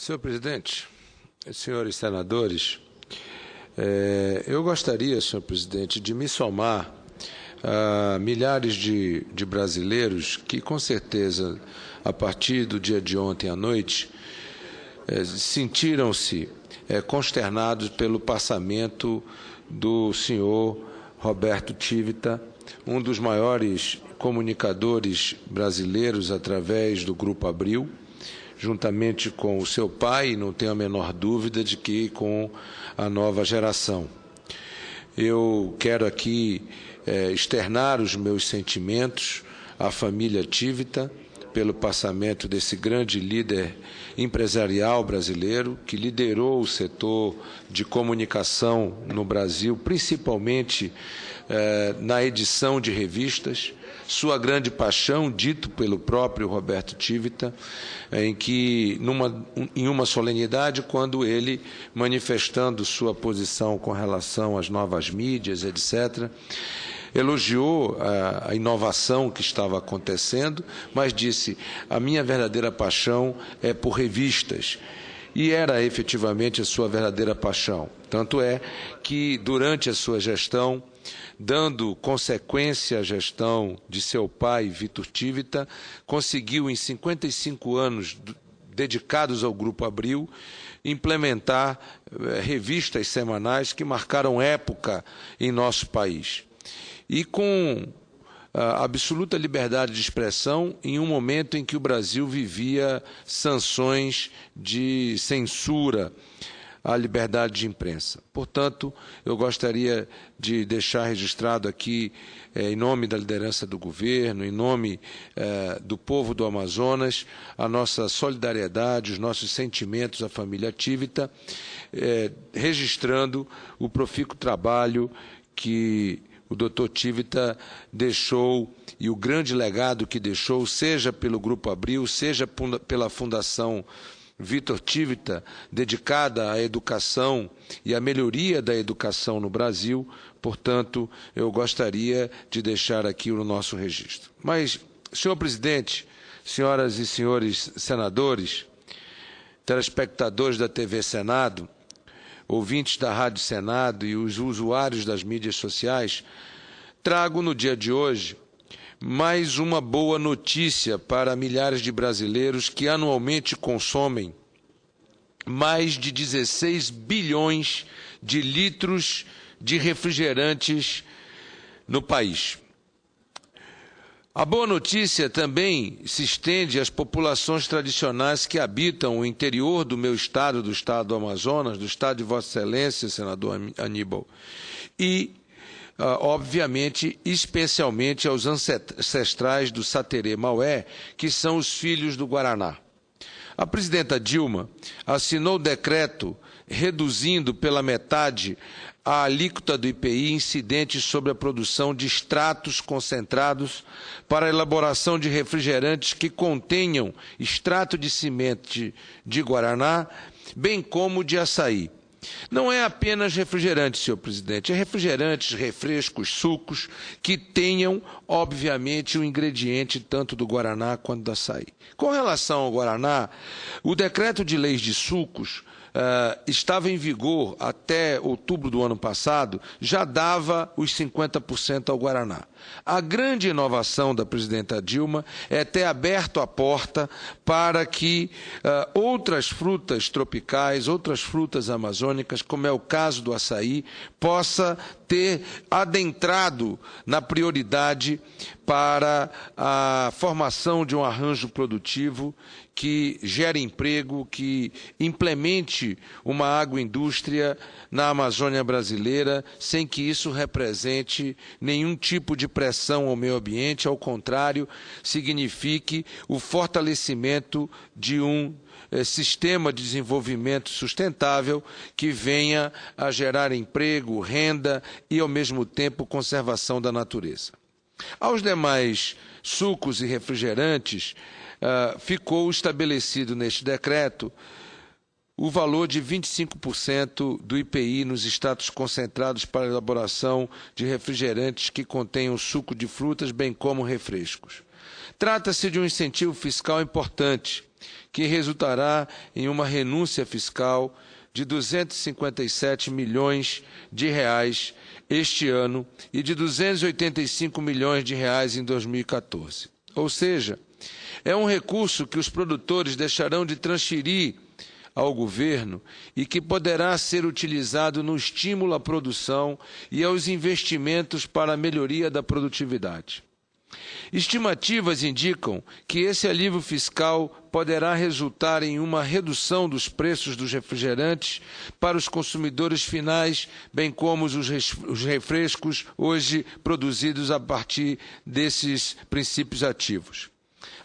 Senhor presidente, senhores senadores, eu gostaria, senhor presidente, de me somar a milhares de brasileiros que, com certeza, a partir do dia de ontem à noite, sentiram-se consternados pelo passamento do senhor Roberto Tivita, um dos maiores comunicadores brasileiros através do Grupo Abril, juntamente com o seu pai, não tenho a menor dúvida de que com a nova geração. Eu quero aqui externar os meus sentimentos à família Tivita pelo passamento desse grande líder empresarial brasileiro que liderou o setor de comunicação no Brasil, principalmente na edição de revistas. Sua grande paixão, dito pelo próprio Roberto Tivita, em uma solenidade, quando ele, manifestando sua posição com relação às novas mídias, etc., elogiou a inovação que estava acontecendo, mas disse: a minha verdadeira paixão é por revistas. E era efetivamente a sua verdadeira paixão. Tanto é que, durante a sua gestão, dando consequência à gestão de seu pai, Vitor Tivita, conseguiu, em 55 anos dedicados ao Grupo Abril, implementar revistas semanais que marcaram época em nosso país. E com absoluta liberdade de expressão em um momento em que o Brasil vivia sanções de censura à liberdade de imprensa. Portanto, eu gostaria de deixar registrado aqui, em nome da liderança do governo, em nome do povo do Amazonas, a nossa solidariedade, os nossos sentimentos à família Tivita, registrando o profícuo trabalho que o doutor Tivita deixou e o grande legado que deixou, seja pelo Grupo Abril, seja pela Fundação Vitor Tivita, dedicada à educação e à melhoria da educação no Brasil. Portanto, eu gostaria de deixar aqui o nosso registro. Mas, senhor presidente, senhoras e senhores senadores, telespectadores da TV Senado, ouvintes da Rádio Senado e os usuários das mídias sociais, trago no dia de hoje mais uma boa notícia para milhares de brasileiros que anualmente consomem mais de 16 bilhões de litros de refrigerantes no país. A boa notícia também se estende às populações tradicionais que habitam o interior do meu estado, do estado do Amazonas, do estado de Vossa Excelência, senador Aníbal, e, obviamente, especialmente aos ancestrais do Saterê Maué, que são os filhos do Guaraná. A presidenta Dilma assinou o decreto reduzindo pela metade a alíquota do IPI incidente sobre a produção de extratos concentrados para a elaboração de refrigerantes que contenham extrato de semente de Guaraná, bem como de açaí. Não é apenas refrigerante, senhor presidente, é refrigerantes, refrescos, sucos, que tenham, obviamente, o ingrediente tanto do Guaraná quanto do açaí. Com relação ao Guaraná, o decreto de leis de sucos estava em vigor até outubro do ano passado, já dava os 50% ao Guaraná. A grande inovação da presidenta Dilma é ter aberto a porta para que outras frutas tropicais, outras frutas amazônicas, como é o caso do açaí, possa ter adentrado na prioridade para a formação de um arranjo produtivo que gere emprego, que implemente uma agroindústria na Amazônia brasileira, sem que isso represente nenhum tipo de pressão ao meio ambiente, ao contrário, signifique o fortalecimento de um sistema de desenvolvimento sustentável que venha a gerar emprego, renda e, ao mesmo tempo, conservação da natureza. Aos demais sucos e refrigerantes, ficou estabelecido neste decreto o valor de 25% do IPI nos extratos concentrados para a elaboração de refrigerantes que contenham suco de frutas, bem como refrescos. Trata-se de um incentivo fiscal importante que resultará em uma renúncia fiscal de R$ 257 milhões este ano e de R$ 285 milhões em 2014. Ou seja, é um recurso que os produtores deixarão de transferir ao governo e que poderá ser utilizado no estímulo à produção e aos investimentos para a melhoria da produtividade. Estimativas indicam que esse alívio fiscal poderá resultar em uma redução dos preços dos refrigerantes para os consumidores finais, bem como os refrescos hoje produzidos a partir desses princípios ativos.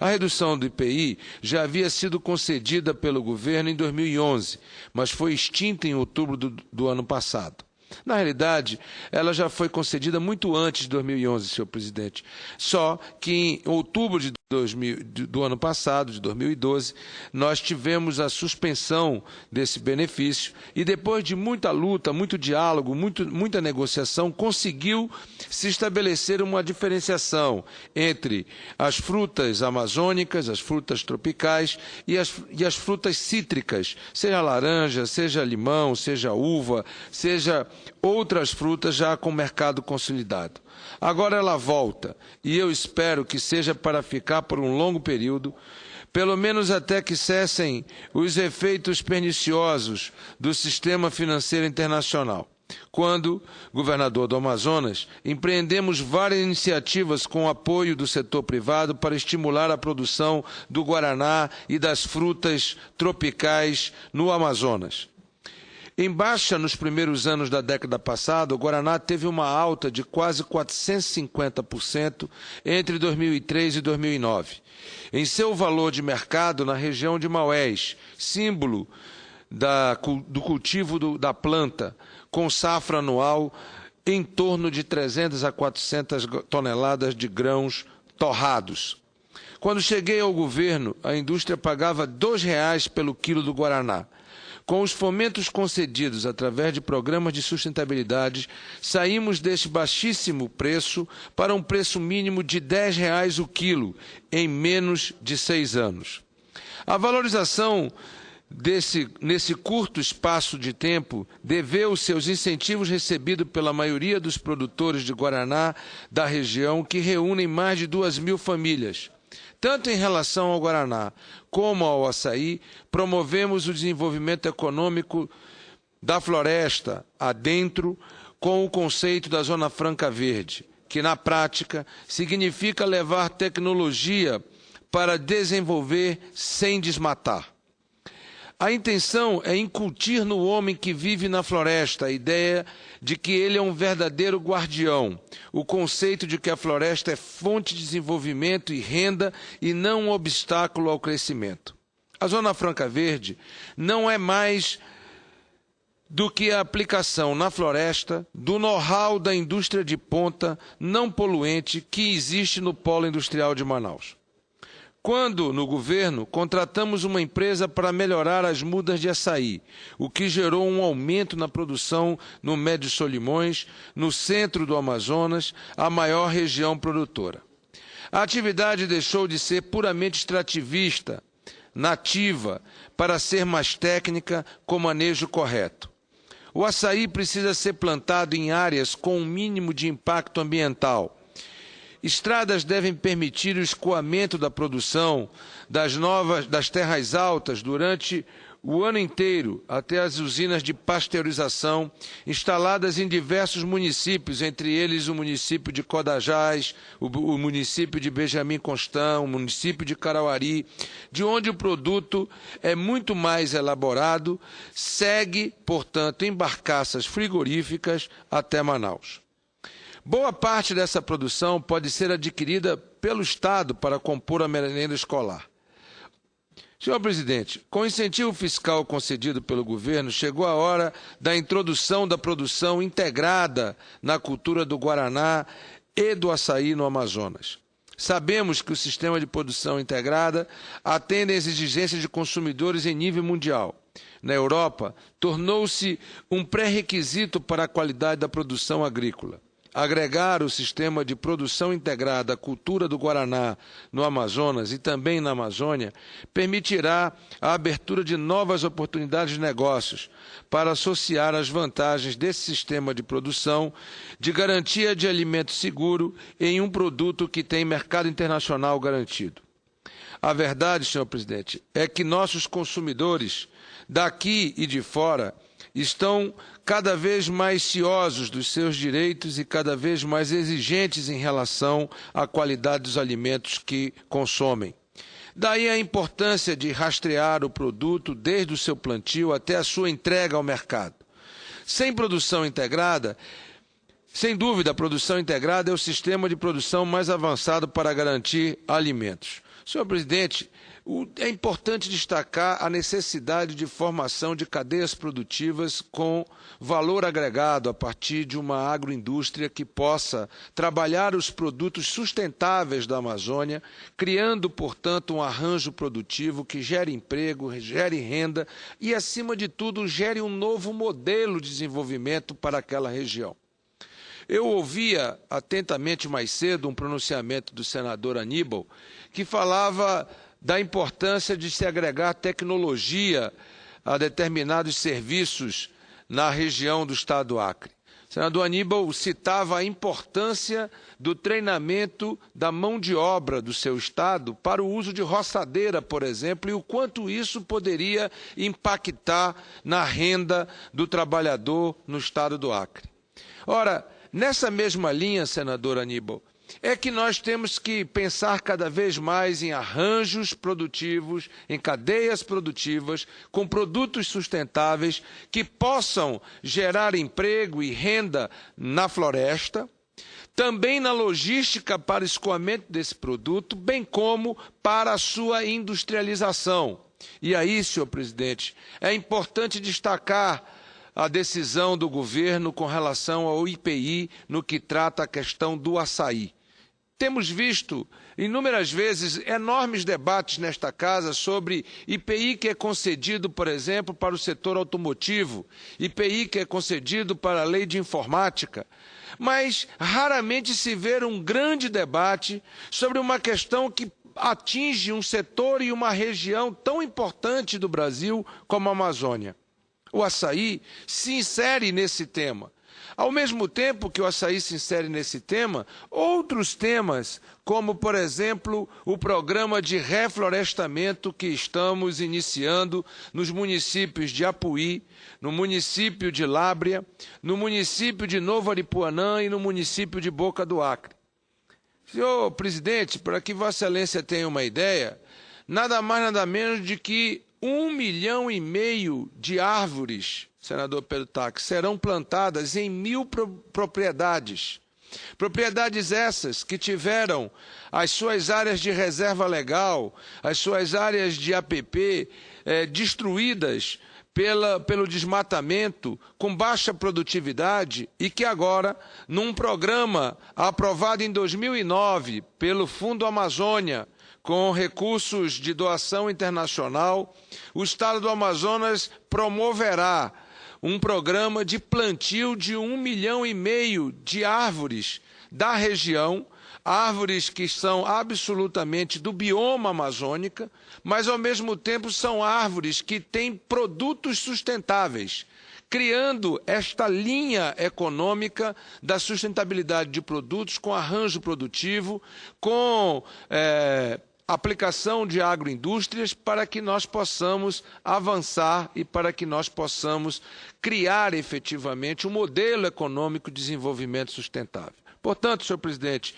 A redução do IPI já havia sido concedida pelo governo em 2011, mas foi extinta em outubro do ano passado. Na realidade, ela já foi concedida muito antes de 2011, senhor presidente. Só que em outubro do ano passado, de 2012, nós tivemos a suspensão desse benefício e depois de muita luta, muito diálogo, muita negociação, conseguiu se estabelecer uma diferenciação entre as frutas amazônicas, as frutas tropicais e as frutas cítricas, seja laranja, seja limão, seja uva, seja outras frutas já com mercado consolidado. Agora ela volta, e eu espero que seja para ficar por um longo período, pelo menos até que cessem os efeitos perniciosos do sistema financeiro internacional. Quando, governador do Amazonas, empreendemos várias iniciativas com o apoio do setor privado para estimular a produção do guaraná e das frutas tropicais no Amazonas. Em baixa nos primeiros anos da década passada, o guaraná teve uma alta de quase 450% entre 2003 e 2009. Em seu valor de mercado na região de Maués, símbolo do cultivo da planta, com safra anual em torno de 300 a 400 toneladas de grãos torrados. Quando cheguei ao governo, a indústria pagava R$ 2,00 pelo quilo do guaraná. Com os fomentos concedidos através de programas de sustentabilidade, saímos deste baixíssimo preço para um preço mínimo de R$ 10,00 o quilo em menos de 6 anos. A valorização nesse curto espaço de tempo deveu seus incentivos recebidos pela maioria dos produtores de guaraná da região, que reúnem mais de 2.000 famílias. Tanto em relação ao guaraná como ao açaí, promovemos o desenvolvimento econômico da floresta adentro com o conceito da Zona Franca Verde, que na prática significa levar tecnologia para desenvolver sem desmatar. A intenção é incutir no homem que vive na floresta a ideia de que ele é um verdadeiro guardião, o conceito de que a floresta é fonte de desenvolvimento e renda e não um obstáculo ao crescimento. A Zona Franca Verde não é mais do que a aplicação na floresta do know-how da indústria de ponta não poluente que existe no polo industrial de Manaus. Quando, no governo, contratamos uma empresa para melhorar as mudas de açaí, o que gerou um aumento na produção no Médio Solimões, no centro do Amazonas, a maior região produtora. A atividade deixou de ser puramente extrativista, nativa, para ser mais técnica, com manejo correto. O açaí precisa ser plantado em áreas com um mínimo de impacto ambiental. Estradas devem permitir o escoamento da produção das terras altas durante o ano inteiro, até as usinas de pasteurização instaladas em diversos municípios, entre eles o município de Codajás, o município de Benjamin Constant, o município de Carauari, de onde o produto é muito mais elaborado, segue, portanto, em barcaças frigoríficas até Manaus. Boa parte dessa produção pode ser adquirida pelo Estado para compor a merenda escolar. Senhor presidente, com o incentivo fiscal concedido pelo governo, chegou a hora da introdução da produção integrada na cultura do guaraná e do açaí no Amazonas. Sabemos que o sistema de produção integrada atende às exigências de consumidores em nível mundial. Na Europa, tornou-se um pré-requisito para a qualidade da produção agrícola. agregar o sistema de produção integrada à cultura do Guaraná no Amazonas e também na Amazônia, permitirá a abertura de novas oportunidades de negócios para associar as vantagens desse sistema de produção, de garantia de alimento seguro em um produto que tem mercado internacional garantido. A verdade, senhor presidente, é que nossos consumidores, daqui e de fora, estão cada vez mais ciosos dos seus direitos e cada vez mais exigentes em relação à qualidade dos alimentos que consomem. Daí a importância de rastrear o produto desde o seu plantio até a sua entrega ao mercado. Sem produção integrada, sem dúvida, a produção integrada é o sistema de produção mais avançado para garantir alimentos. Senhor presidente, é importante destacar a necessidade de formação de cadeias produtivas com valor agregado a partir de uma agroindústria que possa trabalhar os produtos sustentáveis da Amazônia, criando, portanto, um arranjo produtivo que gere emprego, gere renda e, acima de tudo, gere um novo modelo de desenvolvimento para aquela região. Eu ouvia atentamente mais cedo um pronunciamento do senador Aníbal que falava da importância de se agregar tecnologia a determinados serviços na região do estado do Acre. O senador Aníbal citava a importância do treinamento da mão de obra do seu estado para o uso de roçadeira, por exemplo, e o quanto isso poderia impactar na renda do trabalhador no estado do Acre. Ora, nessa mesma linha, senador Aníbal, é que nós temos que pensar cada vez mais em arranjos produtivos, em cadeias produtivas, com produtos sustentáveis que possam gerar emprego e renda na floresta, também na logística para escoamento desse produto, bem como para a sua industrialização. E aí, senhor presidente, é importante destacar a decisão do governo com relação ao IPI no que trata a questão do açaí. Temos visto inúmeras vezes enormes debates nesta casa sobre IPI que é concedido, por exemplo, para o setor automotivo, IPI que é concedido para a lei de informática, mas raramente se vê um grande debate sobre uma questão que atinge um setor e uma região tão importante do Brasil como a Amazônia. O açaí se insere nesse tema. Ao mesmo tempo que o açaí se insere nesse tema, outros temas, como, por exemplo, o programa de reflorestamento que estamos iniciando nos municípios de Apuí, no município de Lábrea, no município de Novo Aripuanã e no município de Boca do Acre. Senhor presidente, para que Vossa Excelência tenha uma ideia, nada mais nada menos de que 1,5 milhão de árvores, senador Pedro Taques, serão plantadas em 1.000 propriedades. Propriedades essas que tiveram as suas áreas de reserva legal, as suas áreas de APP destruídas pelo desmatamento, com baixa produtividade, e que agora, num programa aprovado em 2009 pelo Fundo Amazônia, com recursos de doação internacional, o Estado do Amazonas promoverá um programa de plantio de 1,5 milhão de árvores da região, árvores que são absolutamente do bioma amazônica, mas ao mesmo tempo são árvores que têm produtos sustentáveis, criando esta linha econômica da sustentabilidade de produtos com arranjo produtivo, com aplicação de agroindústrias para que nós possamos avançar e para que nós possamos criar efetivamente um modelo econômico de desenvolvimento sustentável. Portanto, senhor presidente,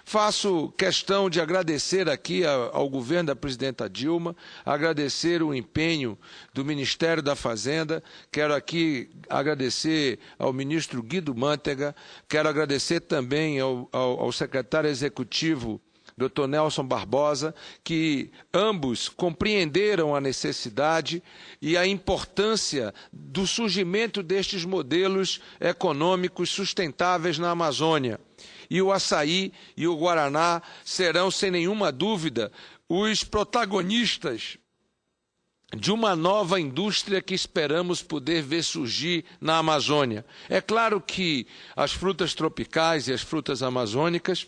faço questão de agradecer aqui ao governo da presidenta Dilma, agradecer o empenho do Ministério da Fazenda, quero aqui agradecer ao ministro Guido Mantega, quero agradecer também ao secretário executivo Dr. Nelson Barbosa, que ambos compreenderam a necessidade e a importância do surgimento destes modelos econômicos sustentáveis na Amazônia. E o açaí e o guaraná serão, sem nenhuma dúvida, os protagonistas de uma nova indústria que esperamos poder ver surgir na Amazônia. É claro que as frutas tropicais e as frutas amazônicas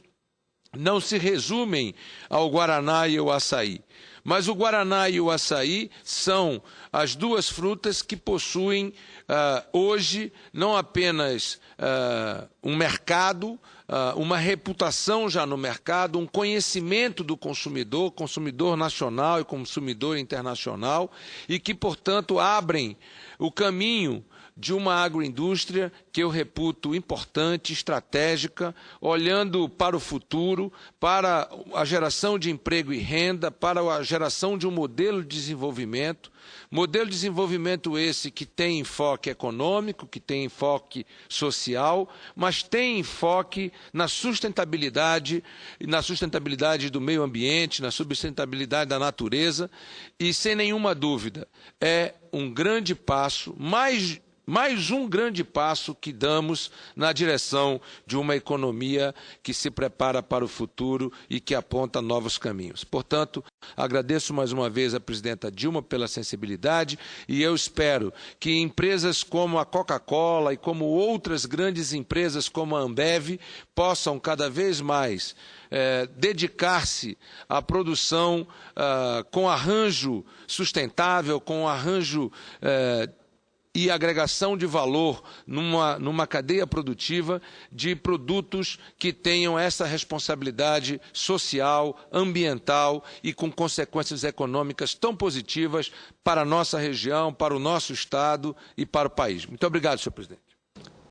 não se resumem ao guaraná e ao açaí. Mas o guaraná e o açaí são as duas frutas que possuem hoje não apenas um mercado, uma reputação já no mercado, um conhecimento do consumidor nacional e consumidor internacional, e que, portanto, abrem o caminho de uma agroindústria que eu reputo importante, estratégica, olhando para o futuro, para a geração de emprego e renda, para a geração de um modelo de desenvolvimento esse que tem enfoque econômico, que tem enfoque social, mas tem enfoque na sustentabilidade do meio ambiente, na sustentabilidade da natureza, e sem nenhuma dúvida é um grande passo, mais um grande passo que damos na direção de uma economia que se prepara para o futuro e que aponta novos caminhos. Portanto, agradeço mais uma vez à presidenta Dilma pela sensibilidade e eu espero que empresas como a Coca-Cola e como outras grandes empresas como a Ambev possam cada vez mais dedicar-se à produção com arranjo sustentável, com arranjo e agregação de valor numa cadeia produtiva de produtos que tenham essa responsabilidade social, ambiental e com consequências econômicas tão positivas para a nossa região, para o nosso Estado e para o país. Muito obrigado, senhor presidente.